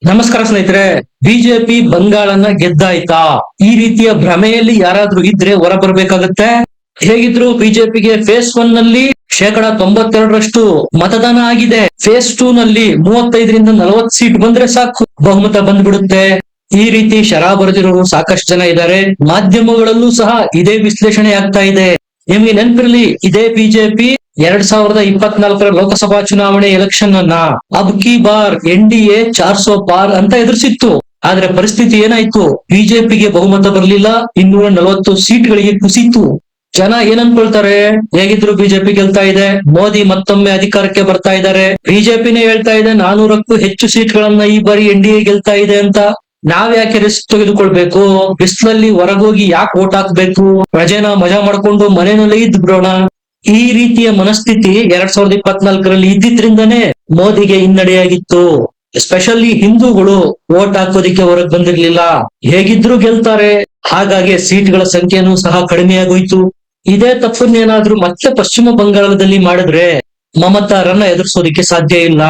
ನಮಸ್ಕಾರ ಸ್ನೇಹಿತರೆ. ಬಿಜೆಪಿ ಬಂಗಾಳನ್ನ ಗೆದ್ದಾಯ್ತಾ? ಈ ರೀತಿಯ ಭ್ರಮೆಯಲ್ಲಿ ಯಾರಾದ್ರೂ ಇದ್ರೆ ಹೊರ ಬರ್ಬೇಕಾಗತ್ತೆ. ಹೇಗಿದ್ರು ಬಿಜೆಪಿಗೆ ಫೇಸ್ 1 ನಲ್ಲಿ 92% ಮತದಾನ ಆಗಿದೆ. ಫೇಸ್ 2 ನಲ್ಲಿ 35ರಿಂದ 40 ಸೀಟ್ ಬಂದ್ರೆ ಸಾಕು, ಬಹುಮತ ಬಂದ್ಬಿಡುತ್ತೆ. ಈ ರೀತಿ ಶರಾ ಬರೆದಿರೋರು ಸಾಕಷ್ಟು ಜನ ಇದ್ದಾರೆ. ಮಾಧ್ಯಮಗಳಲ್ಲೂ ಸಹ ಇದೇ ವಿಶ್ಲೇಷಣೆ ಆಗ್ತಾ ಇದೆ. ನಿಮ್ಗೆ ನೆನಪಿರ್ಲಿ, ಇದೇ ಬಿಜೆಪಿ 2024 ಲೋಕಸಭಾ ಚುನಾವಣೆ ಎಲೆಕ್ಷನ್ ಅನ್ನ ಅಬ್ ಕಿ ಬಾರ್ NDA 400 ಪಾರ್ ಅಂತ ಎದುರಿಸಿತ್ತು. ಆದ್ರೆ ಪರಿಸ್ಥಿತಿ ಏನಾಯ್ತು? ಬಿಜೆಪಿಗೆ ಬಹುಮತ ಬರಲಿಲ್ಲ, 240 ಸೀಟ್ಗಳಿಗೆ ಕುಸಿತು. ಜನ ಏನ್ ಅನ್ಕೊಳ್ತಾರೆ? ಹೇಗಿದ್ರು ಬಿಜೆಪಿ ಗೆಲ್ತಾ ಇದೆ, ಮೋದಿ ಮತ್ತೊಮ್ಮೆ ಅಧಿಕಾರಕ್ಕೆ ಬರ್ತಾ ಇದ್ದಾರೆ. ಬಿಜೆಪಿನೇ ಹೇಳ್ತಾ ಇದೆ 400ಕ್ಕೂ ಹೆಚ್ಚು ಸೀಟ್ಗಳನ್ನ ಈ ಬಾರಿ NDA ಗೆಲ್ತಾ ಇದೆ ಅಂತ. ನಾವ್ ಯಾಕೆ ರಿಸ್ಕ್ ತೆಗೆದುಕೊಳ್ಬೇಕು? ಬಿಸಿಲಲ್ಲಿ ಹೊರಗೋಗಿ ಯಾಕೆ ವೋಟ್ ಹಾಕ್ಬೇಕು? ಪ್ರಜೆನ ಮಜಾ ಮಾಡ್ಕೊಂಡು ಮನೆಯಲ್ಲೇ ಇದ್ ಬಿಡೋಣ. ಈ ರೀತಿಯ ಮನಸ್ಥಿತಿ 2024ರಲ್ಲಿ ಇದ್ದಿದ್ರಿಂದನೇ ಮೋದಿಗೆ ಹಿನ್ನಡೆಯಾಗಿತ್ತು. ಎಸ್ಪೆಷಲಿ ಹಿಂದೂಗಳು ವೋಟ್ ಹಾಕೋದಿಕ್ಕೆ ಹೊರಗೆ ಬಂದಿರ್ಲಿಲ್ಲ. ಹೇಗಿದ್ರು ಗೆಲ್ತಾರೆ, ಹಾಗಾಗಿ ಸೀಟ್ಗಳ ಸಂಖ್ಯೆನೂ ಸಹ ಕಡಿಮೆಯಾಗೋಯ್ತು. ಇದೇ ತಪ್ಪನ್ನೇನಾದ್ರೂ ಮತ್ತೆ ಪಶ್ಚಿಮ ಬಂಗಾಳದಲ್ಲಿ ಮಾಡಿದ್ರೆ ಮಮತಾರನ್ನ ಎದುರಿಸೋದಿಕ್ಕೆ ಸಾಧ್ಯ ಇಲ್ಲ.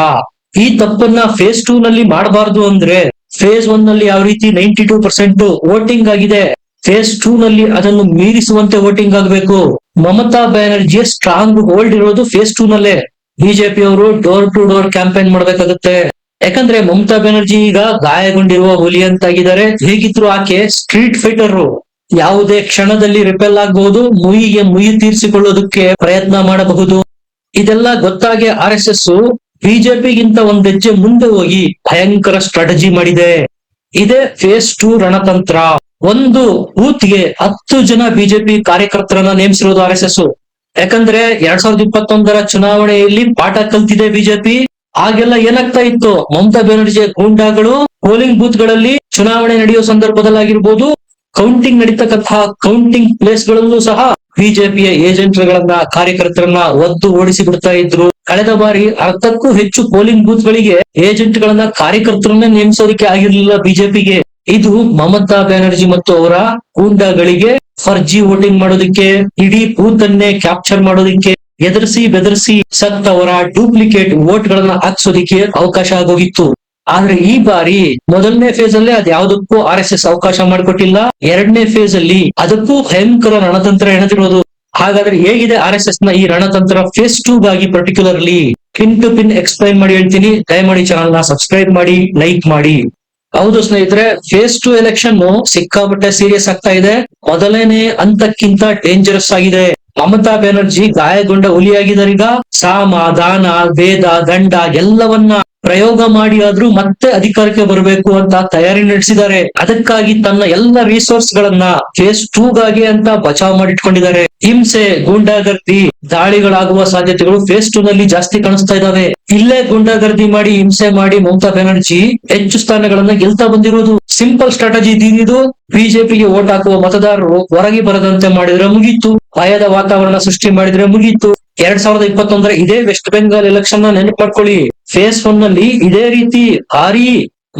ಈ ತಪ್ಪನ್ನ ಫೇಸ್ 2 ನಲ್ಲಿ ಮಾಡಬಾರ್ದು ಅಂದ್ರೆ ಫೇಸ್ 1 ನಲ್ಲಿ ಯಾವ ರೀತಿ 92% ವೋಟಿಂಗ್ ಆಗಿದೆ, ಫೇಸ್ 2 ನಲ್ಲಿ ಅದನ್ನು ಮೀರಿಸುವಂತೆ ವೋಟಿಂಗ್ ಆಗಬೇಕು. ಮಮತಾ ಬ್ಯಾನರ್ಜಿ ಸ್ಟ್ರಾಂಗ್ ಹೋಲ್ಡ್ ಇರೋದು ಫೇಸ್ 2 ನಲ್ಲೇ. ಬಿಜೆಪಿ ಅವರು ಡೋರ್ ಟು ಡೋರ್ ಕ್ಯಾಂಪೇನ್ ಮಾಡ್ಬೇಕಾಗುತ್ತೆ. ಯಾಕಂದ್ರೆ ಮಮತಾ ಬ್ಯಾನರ್ಜಿ ಈಗ ಗಾಯಗೊಂಡಿರುವ ಹುಲಿ ಅಂತಾಗಿದ್ದಾರೆ. ಹೇಗಿದ್ರು ಆಕೆ ಸ್ಟ್ರೀಟ್ ಫೈಟರ್, ಯಾವುದೇ ಕ್ಷಣದಲ್ಲಿ ರಿಪೆಲ್ ಆಗಬಹುದು, ಮುಯಿಗೆ ಮುಯಿ ತೀರಿಸಿಕೊಳ್ಳೋದಕ್ಕೆ ಪ್ರಯತ್ನ ಮಾಡಬಹುದು. ಇದೆಲ್ಲ ಗೊತ್ತಾಗಿ RSS ಬಿಜೆಪಿಗಿಂತ ಒಂದ್ ಹೆಜ್ಜೆ ಮುಂದೆ ಹೋಗಿ ಭಯಂಕರ ಸ್ಟ್ರಾಟಜಿ ಮಾಡಿದೆ. ಇದೇ ಫೇಸ್ 2 ರಣತಂತ್ರ. ಒಂದು ಬೂತ್ಗೆ 10 ಜನ ಬಿಜೆಪಿ ಕಾರ್ಯಕರ್ತರನ್ನ ನೇಮಿಸಿರೋದು RSS. ಯಾಕಂದ್ರೆ 2021 ಚುನಾವಣೆಯಲ್ಲಿ ಪಾಠ ಕಲ್ತಿದೆ ಬಿಜೆಪಿ. ಆಗೆಲ್ಲ ಏನಾಗ್ತಾ ಇತ್ತು? ಮಮತಾ ಬ್ಯಾನರ್ಜಿ ಗೂಂಡಾಗಳು ಪೋಲಿಂಗ್ ಬೂತ್ ಗಳಲ್ಲಿ ಚುನಾವಣೆ ನಡೆಯುವ ಸಂದರ್ಭದಲ್ಲಾಗಿರ್ಬೋದು, ಕೌಂಟಿಂಗ್ ನಡೀತಕ್ಕಂತಹ ಕೌಂಟಿಂಗ್ ಪ್ಲೇಸ್ ಗಳಲ್ಲೂ ಸಹ ಬಿಜೆಪಿಯ ಏಜೆಂಟ್ಗಳನ್ನ ಕಾರ್ಯಕರ್ತರನ್ನ ಒದ್ದು ಓಡಿಸಿ ಬಿಡ್ತಾ ಇದ್ರು. ಕಳೆದ ಬಾರಿ 10ಕ್ಕೂ ಹೆಚ್ಚು ಪೋಲಿಂಗ್ ಬೂತ್ ಗಳಿಗೆ ಏಜೆಂಟ್ ಗಳನ್ನ ಕಾರ್ಯಕರ್ತರನ್ನ ನೇಮಿಸೋದಕ್ಕೆ ಆಗಿರ್ಲಿಲ್ಲ ಬಿಜೆಪಿಗೆ. ಇದು ಮಮತಾ ಬ್ಯಾನರ್ಜಿ ಮತ್ತು ಅವರ ಗೂಂಡಾಗಳಿಗೆ ಫರ್ಜಿ ವೋಟಿಂಗ್ ಮಾಡೋದಕ್ಕೆ, ಇಡೀ ಬೂತ್ ಅನ್ನೇ ಕ್ಯಾಪ್ಚರ್ ಮಾಡೋದಕ್ಕೆ, ಎದುರಿಸಿ ಬೆದರಿಸಿ ಸತ್ತವರ ಡೂಪ್ಲಿಕೇಟ್ ವೋಟ್ ಗಳನ್ನ ಹಾಕ್ಸೋದಿಕ್ಕೆ ಅವಕಾಶ ಆಗೋಗಿತ್ತು. ಆದ್ರೆ ಈ ಬಾರಿ ಮೊದಲನೇ ಫೇಸ್ ಅಲ್ಲಿ ಅದ್ಯಾವುದಕ್ಕೂ RSS ಅವಕಾಶ ಮಾಡಿಕೊಟ್ಟಿಲ್ಲ. ಎರಡನೇ ಫೇಸ್ ಅಲ್ಲಿ ಅದಕ್ಕೂ ಭಯಂಕರ ರಣತಂತ್ರ ಎಣದಿರೋದು. ಹಾಗಾದ್ರೆ ಹೇಗಿದೆ RSS ನ ಈ ರಣತಂತ್ರ ಫೇಸ್ 2 ಗಾಗಿ particularly pin to pin explain ಮಾಡಿ ಹೇಳ್ತೀನಿ. ದಯಮಾಡಿ ಚಾನಲ್ ನ ಸಬ್ಸ್ಕ್ರೈಬ್ ಮಾಡಿ, ಲೈಕ್ ಮಾಡಿ. ಹೌದು ಸ್ನೇಹಿತರೆ, ಫೇಸ್ 2 ಎಲೆಕ್ಷನ್ ಸಿಕ್ಕಾಪಟ್ಟೆ ಸೀರಿಯಸ್ ಆಗ್ತಾ ಇದೆ. ಮೊದಲನೇ ಹಂತಕ್ಕಿಂತ ಡೇಂಜರಸ್ ಆಗಿದೆ. ಮಮತಾ ಬ್ಯಾನರ್ಜಿ ಗಾಯಗೊಂಡ ಹುಲಿಯಾಗಿದ್ದಾರೆ. ಈಗ ಸಾಮ, ದಾನ, ವೇದ, ದಂಡ ಎಲ್ಲವನ್ನ ಪ್ರಯೋಗ ಮಾಡಿ ಆದ್ರೂ ಮತ್ತೆ ಅಧಿಕಾರಕ್ಕೆ ಬರಬೇಕು ಅಂತ ತಯಾರಿ ನಡೆಸಿದ್ದಾರೆ. ಅದಕ್ಕಾಗಿ ತನ್ನ ಎಲ್ಲ ರಿಸೋರ್ಸ್ ಗಳನ್ನ ಫೇಸ್ 2 ಗಾಗಿ ಅಂತ ಬಚಾವ್ ಮಾಡಿಟ್ಕೊಂಡಿದ್ದಾರೆ. ಹಿಂಸೆ, ಗೂಂಡಾಗರ್ದಿ, ದಾಳಿಗಳಾಗುವ ಸಾಧ್ಯತೆಗಳು ಫೇಸ್ 2 ನಲ್ಲಿ ಜಾಸ್ತಿ ಕಾಣಿಸ್ತಾ ಇದಾವೆ. ಇಲ್ಲೇ ಗೂಂಡಾಗರ್ದಿ ಮಾಡಿ, ಹಿಂಸೆ ಮಾಡಿ ಮಮತಾ ಬ್ಯಾನರ್ಜಿ ಹೆಚ್ಚು ಸ್ಥಾನಗಳನ್ನ ಗೆಲ್ತಾ ಬಂದಿರೋದು. ಸಿಂಪಲ್ ಸ್ಟ್ರಾಟಜಿ ಇದಿದು. ಬಿಜೆಪಿಗೆ ವೋಟ್ ಹಾಕುವ ಮತದಾರರು ಹೊರಗೆ ಬರದಂತೆ ಮಾಡಿದ್ರೆ ಮುಗೀತು. ಭಯದ ವಾತಾವರಣ ಸೃಷ್ಟಿ ಮಾಡಿದ್ರೆ ಮುಗೀತು. 2021 ಇದೇ ವೆಸ್ಟ್ ಬೆಂಗಾಲ್ ಎಲೆಕ್ಷನ್ ನೆನಪು ಮಾಡ್ಕೊಳ್ಳಿ. ಫೇಸ್ 1 ನಲ್ಲಿ ಇದೇ ರೀತಿ ಭಾರಿ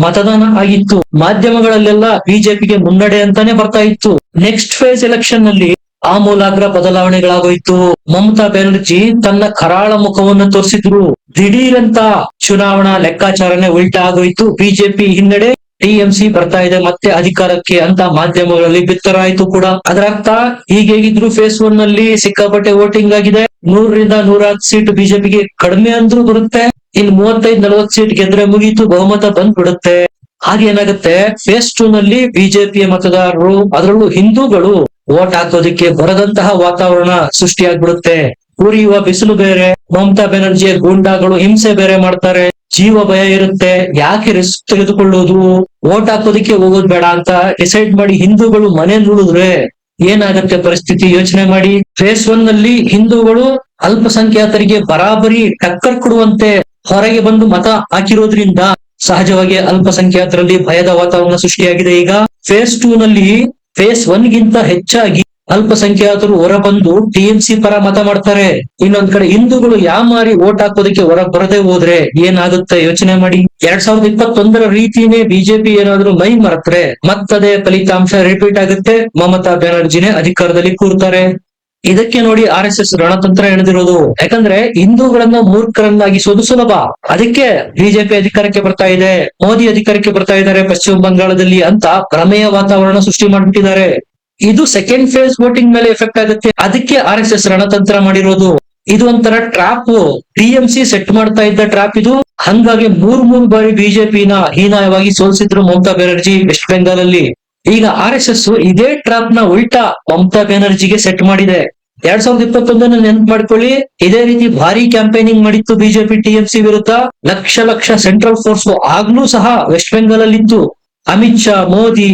ಮತದಾನ ಆಗಿತ್ತು. ಮಾಧ್ಯಮಗಳಲ್ಲೆಲ್ಲ ಬಿಜೆಪಿಗೆ ಮುನ್ನಡೆ ಅಂತಾನೆ ಬರ್ತಾ ಇತ್ತು. ನೆಕ್ಸ್ಟ್ ಫೇಸ್ ಎಲೆಕ್ಷನ್ ನಲ್ಲಿ ಆಮೂಲಾಗ್ರ ಬದಲಾವಣೆಗಳಾಗೋಯ್ತು. ಮಮತಾ ಬ್ಯಾನರ್ಜಿ ತನ್ನ ಕರಾಳ ಮುಖವನ್ನು ತೋರಿಸಿದ್ರು. ದಿಢೀರಂತ ಚುನಾವಣಾ ಲೆಕ್ಕಾಚಾರನೇ ಉಲ್ಟಾ ಆಗೋಯ್ತು. ಬಿಜೆಪಿ ಹಿನ್ನಡೆ, TMC ಬರ್ತಾ ಇದೆ ಮತ್ತೆ ಅಧಿಕಾರಕ್ಕೆ ಅಂತ ಮಾಧ್ಯಮಗಳಲ್ಲಿ ಬಿತ್ತರಾಯ್ತು ಕೂಡ. ಅದರ ಅರ್ಥ ಹೀಗೇಗಿದ್ರು ಫೇಸ್ 1 ನಲ್ಲಿ ಸಿಕ್ಕಾಪಟ್ಟೆ ವೋಟಿಂಗ್ ಆಗಿದೆ. 100ರಿಂದ 110 ಸೀಟ್ ಬಿಜೆಪಿಗೆ ಕಡಿಮೆ ಅಂದ್ರೂ ಬರುತ್ತೆ. ಇನ್ 35-40 ಸೀಟ್ ಗೆದ್ರೆ ಮುಗೀತು, ಬಹುಮತ ಬಂದ್ಬಿಡುತ್ತೆ. ಹಾಗೇನಾಗುತ್ತೆ, ಫೇಸ್ 2 ನಲ್ಲಿ ಬಿಜೆಪಿಯ ಮತದಾರರು, ಅದರಲ್ಲೂ ಹಿಂದೂಗಳು ವೋಟ್ ಹಾಕೋದಿಕ್ಕೆ ಬರದಂತಹ ವಾತಾವರಣ ಸೃಷ್ಟಿಯಾಗ್ಬಿಡುತ್ತೆ. ಉರಿಯುವ ಬಿಸಿಲು ಬೇರೆ, ಮಮತಾ ಬ್ಯಾನರ್ಜಿಯ ಗೂಂಡಾಗಳು ಹಿಂಸೆ ಬೇರೆ ಮಾಡ್ತಾರೆ, ಜೀವ ಭಯ ಇರುತ್ತೆ. ಯಾಕೆ ರಿಸ್ಕ್ ತೆಗೆದುಕೊಳ್ಳೋದು? ವೋಟ್ ಹಾಕೋದಿಕ್ಕೆ ಹೋಗೋದು ಬೇಡ ಅಂತ ಡಿಸೈಡ್ ಮಾಡಿ ಹಿಂದೂಗಳು ಮನೇಲಿ ಉಳಿದ್ರೆ ಏನಾಗತ್ತೆ ಪರಿಸ್ಥಿತಿ ಯೋಚನೆ ಮಾಡಿ. ಫೇಸ್ 1 ನಲ್ಲಿ ಹಿಂದೂಗಳು ಅಲ್ಪಸಂಖ್ಯಾತರಿಗೆ ಬರಾಬರಿ ಟಕ್ಕರ್ ಕೊಡುವಂತೆ ಹೊರಗೆ ಬಂದು ಮತ ಹಾಕಿರೋದ್ರಿಂದ ಸಹಜವಾಗಿ ಅಲ್ಪಸಂಖ್ಯಾತರಲ್ಲಿ ಭಯದ ವಾತಾವರಣ ಸೃಷ್ಟಿಯಾಗಿದೆ. ಈಗ ಫೇಸ್ 2 ನಲ್ಲಿ ಫೇಸ್ 1 ಗಿಂತ ಹೆಚ್ಚಾಗಿ ಅಲ್ಪಸಂಖ್ಯಾತರು ಹೊರಬಂದು TMC ಪರ ಮತ ಮಾಡ್ತಾರೆ. ಇನ್ನೊಂದ್ ಕಡೆ ಹಿಂದೂಗಳು ಯಾಮಾರಿ ವೋಟ್ ಹಾಕೋದಕ್ಕೆ ಹೊರ ಬರದೆ ಹೋದ್ರೆ ಏನಾಗುತ್ತೆ ಯೋಚನೆ ಮಾಡಿ. 2021 ರೀತಿನೇ ಬಿಜೆಪಿ ಏನಾದ್ರೂ ಮೈ ಮರೆತ್ರೆ ಮತ್ತದೇ ಫಲಿತಾಂಶ ರಿಪೀಟ್ ಆಗುತ್ತೆ. ಮಮತಾ ಬ್ಯಾನರ್ಜಿನೇ ಅಧಿಕಾರದಲ್ಲಿ ಕೂರ್ತಾರೆ. ಇದಕ್ಕೆ ನೋಡಿ RSS ರಣತಂತ್ರ ಎಣೆದಿರೋದು. ಯಾಕಂದ್ರೆ ಹಿಂದೂಗಳನ್ನ ಮೂರ್ಖರನ್ನಾಗಿಸೋದು ಸುಲಭ. ಅದಕ್ಕೆ ಬಿಜೆಪಿ ಅಧಿಕಾರಕ್ಕೆ ಬರ್ತಾ ಇದೆ, ಮೋದಿ ಅಧಿಕಾರಕ್ಕೆ ಬರ್ತಾ ಇದ್ದಾರೆ ಪಶ್ಚಿಮ ಬಂಗಾಳದಲ್ಲಿ ಅಂತ ಭ್ರಮೆಯ ವಾತಾವರಣ ಸೃಷ್ಟಿ ಮಾಡ್ಬಿಟ್ಟಿದ್ದಾರೆ. ಇದು ಸೆಕೆಂಡ್ ಫೇಸ್ ವೋಟಿಂಗ್ ಮೇಲೆ ಎಫೆಕ್ಟ್ ಆಗುತ್ತೆ. ಅದಕ್ಕೆ RSS ರಣತಂತ್ರ ಮಾಡಿರೋದು. ಇದು ಒಂಥರ ಟ್ರಾಪ್, TMC ಸೆಟ್ ಮಾಡ್ತಾ ಇದ್ದ ಟ್ರಾಪ್ ಇದು. ಹಂಗಾಗಿ ಮೂರ್ ಬಾರಿ ಬಿಜೆಪಿನ ಹೀನಾಯವಾಗಿ ಸೋಲಿಸಿದ್ರು ಮಮತಾ ಬ್ಯಾನರ್ಜಿ ವೆಸ್ಟ್ ಬೆಂಗಾಲ್ ಅಲ್ಲಿ. ಈಗ RSS ಇದೇ ಟ್ರಾಪ್ ನ ಉಲ್ಟಾ ಮಮತಾ ಬ್ಯಾನರ್ಜಿಗೆ ಸೆಟ್ ಮಾಡಿದೆ. 2021 ನೆನ್ಪು ಮಾಡ್ಕೊಳ್ಳಿ, ಇದೇ ರೀತಿ ಭಾರಿ ಕ್ಯಾಂಪೇನಿಂಗ್ ಮಾಡಿತ್ತು ಬಿಜೆಪಿ TMC ವಿರುದ್ಧ. ಲಕ್ಷ ಸೆಂಟ್ರಲ್ ಫೋರ್ಸ್ ಆಗ್ಲೂ ಸಹ ವೆಸ್ಟ್ ಬೆಂಗಾಲ್ ಅಲ್ಲಿ ಇತ್ತು. ಅಮಿತ್ ಶಾ, ಮೋದಿ,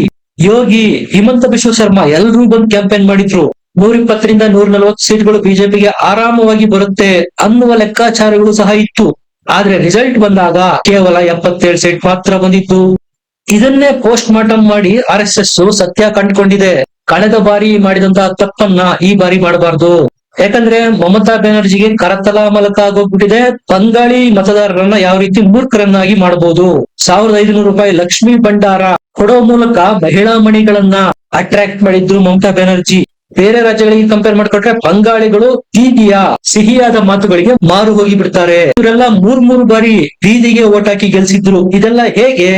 ಯೋಗಿ, ಹಿಮಂತ ಬಿಶ್ವ ಶರ್ಮಾ ಎಲ್ಲರೂ ಬಂದು ಕ್ಯಾಂಪೇನ್ ಮಾಡಿದ್ರು. 120ರಿಂದ 140 ಸೀಟ್ಗಳು ಬಿಜೆಪಿಗೆ ಆರಾಮವಾಗಿ ಬರುತ್ತೆ ಅನ್ನುವ ಲೆಕ್ಕಾಚಾರಗಳು ಸಹ ಇತ್ತು. ಆದ್ರೆ ರಿಸಲ್ಟ್ ಬಂದಾಗ ಕೇವಲ 77 ಸೀಟ್ ಮಾತ್ರ ಬಂದಿತ್ತು. ಇದನ್ನೇ ಪೋಸ್ಟ್ ಮಾರ್ಟಮ್ ಮಾಡಿ RSS ಸತ್ಯ ಕಂಡುಕೊಂಡಿದೆ. ಕಳೆದ ಬಾರಿ ಮಾಡಿದಂತಹ ತಪ್ಪನ್ನ ಈ ಬಾರಿ ಮಾಡಬಾರ್ದು. ಯಾಕಂದ್ರೆ ಮಮತಾ ಬ್ಯಾನರ್ಜಿಗೆ ಕರತಲ ಮಲಕ ಆಗೋಗ್ಬಿಟ್ಟಿದೆ. ಬಂಗಾಳಿ ಮತದಾರರನ್ನ ಯಾವ ರೀತಿ ಮೂರ್ಖರನ್ನಾಗಿ ಮಾಡಬಹುದು. 1500 ರೂಪಾಯಿ ಲಕ್ಷ್ಮೀ ಭಂಡಾರ ಕೊಡೋ ಮೂಲಕ ಮಹಿಳಾ ಮಣಿಗಳನ್ನ ಅಟ್ರಾಕ್ಟ್ ಮಾಡಿದ್ರು ಮಮತಾ ಬ್ಯಾನರ್ಜಿ. ಬೇರೆ ರಾಜ್ಯಗಳಿಗೆ ಕಂಪೇರ್ ಮಾಡ್ಕೊಂಡ್ರೆ ಬಂಗಾಳಿಗಳು ಬೀದಿಯ ಸಿಹಿಯಾದ ಮಾತುಗಳಿಗೆ ಮಾರು ಹೋಗಿ ಬಿಡ್ತಾರೆ. ಇವರೆಲ್ಲ ಮೂರ್ ಬಾರಿ ಬೀದಿಗೆ ಓಟ್ ಹಾಕಿ ಗೆಲ್ಸಿದ್ರು. ಇದೆಲ್ಲ ಹೇಗೆ?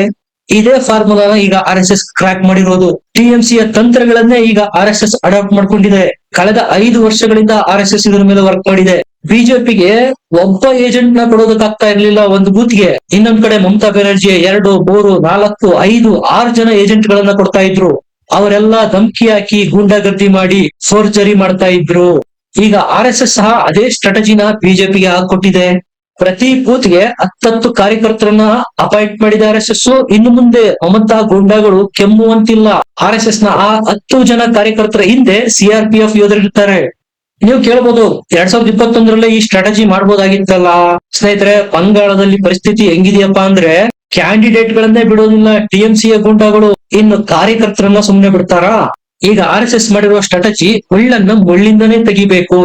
ಇದೇ ಫಾರ್ಮುಲಾನ ಈಗ RSS ಕ್ರಾಕ್ ಮಾಡಿರೋದು. TMC ಯ ತಂತ್ರಗಳನ್ನೇ ಈಗ RSS ಅಡಾಪ್ಟ್ ಮಾಡ್ಕೊಂಡಿದೆ. ಕಳೆದ 5 ವರ್ಷಗಳಿಂದ RSS ಇದರ ಮೇಲೆ ವರ್ಕ್ ಮಾಡಿದೆ. ಬಿಜೆಪಿಗೆ ಒಬ್ಬ ಏಜೆಂಟ್ ನ ಕೊಡೋದಕ್ಕಾಗ್ತಾ ಇರ್ಲಿಲ್ಲ ಒಂದು ಬೂತ್ಗೆ. ಇನ್ನೊಂದ್ ಕಡೆ ಮಮತಾ ಬ್ಯಾನರ್ಜಿ 2, 3, 4, 5, 6 ಜನ ಏಜೆಂಟ್ ಗಳನ್ನ ಕೊಡ್ತಾ ಇದ್ರು. ಅವರೆಲ್ಲ ಧಮ್ಕಿ ಹಾಕಿ ಗೂಂಡಾಗರ್ದಿ ಮಾಡಿ ಫೋರ್ಜರಿ ಮಾಡ್ತಾ ಇದ್ರು. ಈಗ RSS ಸಹ ಅದೇ ಸ್ಟ್ರಾಟಜಿನ ಬಿಜೆಪಿಗೆ ಹಾಕೊಟ್ಟಿದೆ. ಪ್ರತಿ ಬೂತ್ಗೆ 10 ಕಾರ್ಯಕರ್ತರನ್ನ ಅಪಾಯಿಂಟ್ ಮಾಡಿದ RSS. ಇನ್ನು ಮುಂದೆ ಮಮತಾ ಗೂಂಡಾಗಳು ಕೆಮ್ಮುವಂತಿಲ್ಲ. RSS ನ ಆ 10 ಜನ ಕಾರ್ಯಕರ್ತರ ಹಿಂದೆ CRPF ಯೋಧರಿರ್ತಾರೆ. ನೀವು ಕೇಳ್ಬೋದು, 2021 ಈ ಸ್ಟ್ರಾಟಜಿ ಮಾಡ್ಬೋದಾಗಿತ್ತಲ್ಲ ಸ್ನೇಹಿತರೆ. ಬಂಗಾಳದಲ್ಲಿ ಪರಿಸ್ಥಿತಿ ಹೆಂಗಿದೆಯಪ್ಪ ಅಂದ್ರೆ ಕ್ಯಾಂಡಿಡೇಟ್ ಗಳನ್ನೇ ಬಿಡೋದಿಲ್ಲ TMC ಯ ಗೂಂಡಾಗಳು. ಇನ್ನು ಕಾರ್ಯಕರ್ತರನ್ನ ಸುಮ್ನೆ ಬಿಡ್ತಾರಾ? ಈಗ RSS ಮಾಡಿರುವ ಸ್ಟ್ರಾಟಜಿ ಮುಳ್ಳನ್ನ ಮುಳ್ಳಿಂದನೇ ತೆಗಿಬೇಕು.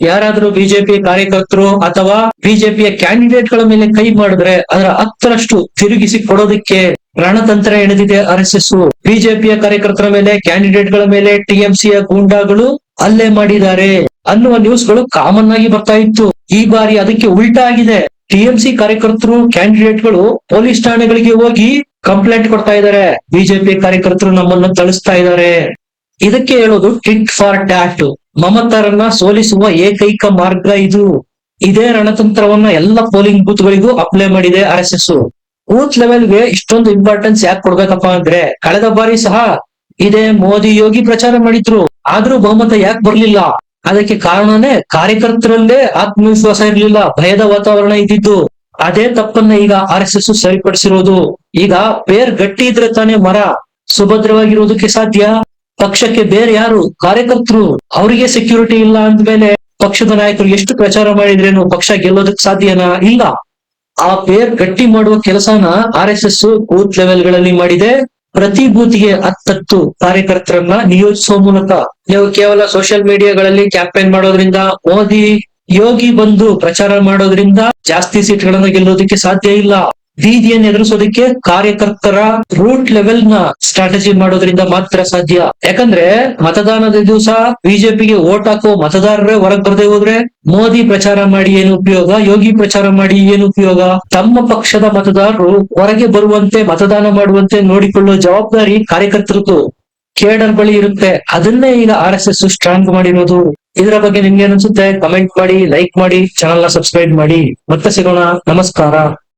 ಯಾರಾದ್ರೂ ಬಿಜೆಪಿ ಕಾರ್ಯಕರ್ತರು ಅಥವಾ ಬಿಜೆಪಿಯ ಕ್ಯಾಂಡಿಡೇಟ್ ಗಳ ಮೇಲೆ ಕೈ ಮಾಡಿದ್ರೆ ಅದರ 10ರಷ್ಟು ತಿರುಗಿಸಿ ಕೊಡೋದಕ್ಕೆ ರಣತಂತ್ರ ಎಣೆದಿದೆ RSS. ಬಿಜೆಪಿಯ ಕಾರ್ಯಕರ್ತರ ಮೇಲೆ, ಕ್ಯಾಂಡಿಡೇಟ್ ಗಳ ಮೇಲೆ TMC ಯ ಗೂಂಡಾಗಳು ಹಲ್ಲೆ ಮಾಡಿದ್ದಾರೆ ಅನ್ನುವ ನ್ಯೂಸ್ ಗಳು ಕಾಮನ್ ಆಗಿ ಬರ್ತಾ ಇತ್ತು. ಈ ಬಾರಿ ಅದಕ್ಕೆ ಉಲ್ಟಾ ಆಗಿದೆ. TMC ಕಾರ್ಯಕರ್ತರು, ಕ್ಯಾಂಡಿಡೇಟ್ ಗಳು ಪೊಲೀಸ್ ಠಾಣೆಗಳಿಗೆ ಹೋಗಿ ಕಂಪ್ಲೇಂಟ್ ಕೊಡ್ತಾ ಇದ್ದಾರೆ. ಬಿಜೆಪಿ ಕಾರ್ಯಕರ್ತರು ನಮ್ಮನ್ನು ಥಳಿಸ್ತಾ ಇದ್ದಾರೆ. ಇದಕ್ಕೆ ಹೇಳೋದು ಟಿಟ್ ಫಾರ್ ಟ್ಯಾಟ್. ಮಮತಾರನ್ನ ಸೋಲಿಸುವ ಏಕೈಕ ಮಾರ್ಗ ಇದು. ಇದೇ ರಣತಂತ್ರವನ್ನ ಎಲ್ಲ ಪೋಲಿಂಗ್ ಬೂತ್ ಗಳಿಗೂ ಅಪ್ಲೈ ಮಾಡಿದೆ RSS. ಬೂತ್ ಲೆವೆಲ್ಗೆ ಇಷ್ಟೊಂದು ಇಂಪಾರ್ಟೆನ್ಸ್ ಯಾಕೆ ಕೊಡ್ಬೇಕಪ್ಪ ಅಂದ್ರೆ, ಕಳೆದ ಬಾರಿ ಸಹ ಇದೇ ಮೋದಿ, ಯೋಗಿ ಪ್ರಚಾರ ಮಾಡಿದ್ರು. ಆದ್ರೂ ಬಹುಮತ ಯಾಕೆ ಬರ್ಲಿಲ್ಲ? ಅದಕ್ಕೆ ಕಾರಣನೇ ಕಾರ್ಯಕರ್ತರಲ್ಲೇ ಆತ್ಮವಿಶ್ವಾಸ ಇರ್ಲಿಲ್ಲ, ಭಯದ ವಾತಾವರಣ ಇದ್ದಿದ್ದು. ಅದೇ ತಪ್ಪನ್ನ ಈಗ RSS ಸರಿಪಡಿಸಿರೋದು. ಈಗ ಬೇರ್ ಗಟ್ಟಿ ಇದ್ರೆ ತಾನೇ ಮರ ಸುಭದ್ರವಾಗಿರೋದಕ್ಕೆ ಸಾಧ್ಯ. ಪಕ್ಷಕ್ಕೆ ಬೇರೆ ಯಾರು? ಕಾರ್ಯಕರ್ತರು. ಅವರಿಗೆ ಸೆಕ್ಯೂರಿಟಿ ಇಲ್ಲ ಅಂದ್ಮೇಲೆ ಪಕ್ಷದ ನಾಯಕರು ಎಷ್ಟು ಪ್ರಚಾರ ಮಾಡಿದ್ರೇನು ಪಕ್ಷ ಗೆಲ್ಲೋದಕ್ಕೆ ಸಾಧ್ಯನಾ? ಇಲ್ಲ. ಆ ಬೇರ್ ಗಟ್ಟಿ ಮಾಡುವ ಕೆಲಸನ RSS ಬೂತ್ ಲೆವೆಲ್ ಗಳಲ್ಲಿ ಮಾಡಿದೆ. ಪ್ರತಿ ಬೂತ್ಗೆ 10 ಕಾರ್ಯಕರ್ತರನ್ನ ನಿಯೋಜಿಸುವ ಮೂಲಕ. ನೀವು ಕೇವಲ ಸೋಷಿಯಲ್ ಮೀಡಿಯಾಗಳಲ್ಲಿ ಕ್ಯಾಂಪೇನ್ ಮಾಡೋದ್ರಿಂದ, ಮೋದಿ, ಯೋಗಿ ಬಂದು ಪ್ರಚಾರ ಮಾಡೋದ್ರಿಂದ ಜಾಸ್ತಿ ಸೀಟ್ಗಳನ್ನ ಗೆಲ್ಲೋದಕ್ಕೆ ಸಾಧ್ಯ ಇಲ್ಲ. ಬೀದಿಯನ್ನು ಎದುರಿಸೋದಕ್ಕೆ ಕಾರ್ಯಕರ್ತರ ರೂಟ್ ಲೆವೆಲ್ ನ ಸ್ಟ್ರಾಟಜಿ ಮಾಡೋದ್ರಿಂದ ಮಾತ್ರ ಸಾಧ್ಯ. ಯಾಕಂದ್ರೆ ಮತದಾನದ ದಿವಸ ಬಿಜೆಪಿಗೆ ವೋಟ್ ಹಾಕೋ ಮತದಾರರೇ ಹೊರಗ್ ಬರ್ದೇ ಹೋದ್ರೆ ಮೋದಿ ಪ್ರಚಾರ ಮಾಡಿ ಏನು ಉಪಯೋಗ, ಯೋಗಿ ಪ್ರಚಾರ ಮಾಡಿ ಏನು ಉಪಯೋಗ? ತಮ್ಮ ಪಕ್ಷದ ಮತದಾರರು ಹೊರಗೆ ಬರುವಂತೆ, ಮತದಾನ ಮಾಡುವಂತೆ ನೋಡಿಕೊಳ್ಳುವ ಜವಾಬ್ದಾರಿ ಕಾರ್ಯಕರ್ತರದ್ದು. ಕೇಡರ್ ಬಳಿ ಇರುತ್ತೆ. ಅದನ್ನೇ ಈಗ RSS ಸ್ಟ್ರಾಂಗ್ ಮಾಡಿರೋದು. ಇದರ ಬಗ್ಗೆ ನಿಮ್ಗೆ ಅನ್ಸುತ್ತೆ? ಕಮೆಂಟ್ ಮಾಡಿ, ಲೈಕ್ ಮಾಡಿ, ಚಾನಲ್ ನ ಸಬ್ಸ್ಕ್ರೈಬ್ ಮಾಡಿ. ಮತ್ತೆ ಸಿಗೋಣ. ನಮಸ್ಕಾರ.